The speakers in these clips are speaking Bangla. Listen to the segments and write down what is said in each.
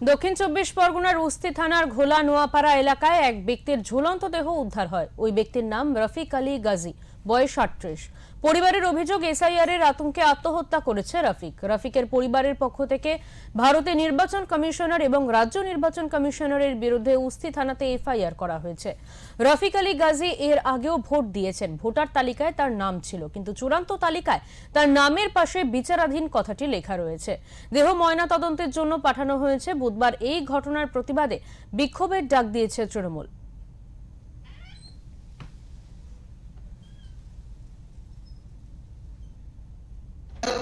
দক্ষিণ চব্বিশ পরগনার উস্তি থানার ঘোলা নোয়াপাড়া এলাকায় এক ব্যক্তির ঝুলন্ত দেহ উদ্ধার হয়। ওই ব্যক্তির নাম রফিক আলী গাজী, বয়স ৩৮। পরিবারের অভিযোগ, এসআইআর এর আতঙ্কে আত্মহত্যা করেছে রফিক। রফিকের পরিবারের পক্ষ থেকে ভারতের নির্বাচন কমিশনার এবং রাজ্য নির্বাচন কমিশনারের বিরুদ্ধে উস্তি থানাতে এফআইআর করা হয়েছে। রফিক আলী গাজী এর আগেও ভোট দিয়েছেন। ভোটার তালিকায় তার নাম ছিল, কিন্তু চূড়ান্ত তালিকায় তার নামের পাশে বিচারাধীন কথাটি লেখা রয়েছে। দেহ ময়নাতদন্তের জন্য পাঠানো হয়েছে। বুধবার এই ঘটনার প্রতিবাদে বিক্ষোভের ডাক দিয়েছে তৃণমূল।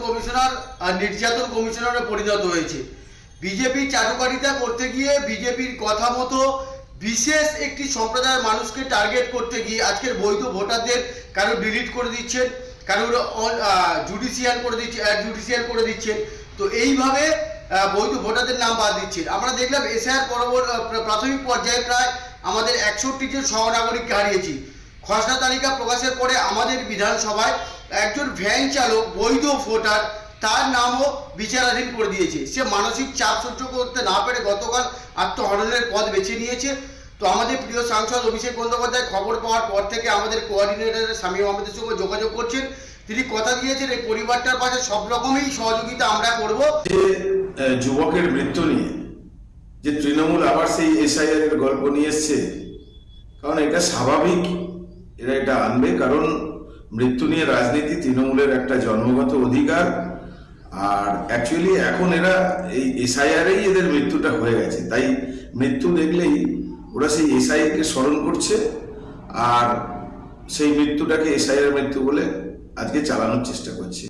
কমিশনার আর নির্যাতন কমিশনারে পরিণত হয়েছে। বিজেপি চাটুকারিতা করতে গিয়ে, বিজেপির কথা মতো বিশেষ একটি সম্প্রদায়ের মানুষকে টার্গেট করতে গিয়ে আজকের বৈধ ভোটারদের কারো ডিলিট করে দিচ্ছেন, কারোর জুডিশিয়াল করে দিচ্ছেন। তো এইভাবে বৈধ ভোটারদের নাম বাদ দিচ্ছেন। আমরা দেখলাম এসআইআর প্রাথমিক পর্যায়ে প্রায় আমাদের 61 জন সহনাগরিককে হারিয়েছি। খসড়া তালিকা প্রকাশের পরে আমাদের বিধানসভায় একজন ভ্যান চালক, বৈধ ভোটার, তার নামও বিচারাধীন করে দিয়েছে। সে মানসিক চাপ সহ্য করতে না পেরে গতকাল আত্মহননের পথ বেছে নিয়েছে। তো আমাদের প্রিয় সাংসদ অভিষেক বন্দ্যোপাধ্যায় খবর পাওয়ার পর থেকে আমাদের কোঅর্ডিনেটর শামীম আহমেদের সঙ্গে যোগাযোগ করছেন। তিনি কথা দিয়েছেন এই পরিবারটার পাশে সব রকমই সহযোগিতা আমরা করব। যে যুবকের মৃত্যু নিয়ে যে তৃণমূল আবার সেই এসআইআর এর গল্প নিয়ে এসছে, কারণ এটা স্বাভাবিক, এরা এটা আনবে, কারণ মৃত্যু নিয়ে রাজনীতি তৃণমূলের একটা জন্মগত অধিকার। আর অ্যাকচুয়ালি এখন এরা এই এসআইআরেই এদের মৃত্যুটা হয়ে গেছে, তাই মৃত্যু দেখলেই ওরা সেই এসআইআর কে স্মরণ করছে আর সেই মৃত্যুটাকে এসআইআর মৃত্যু বলে আজকে চালানোর চেষ্টা করছে।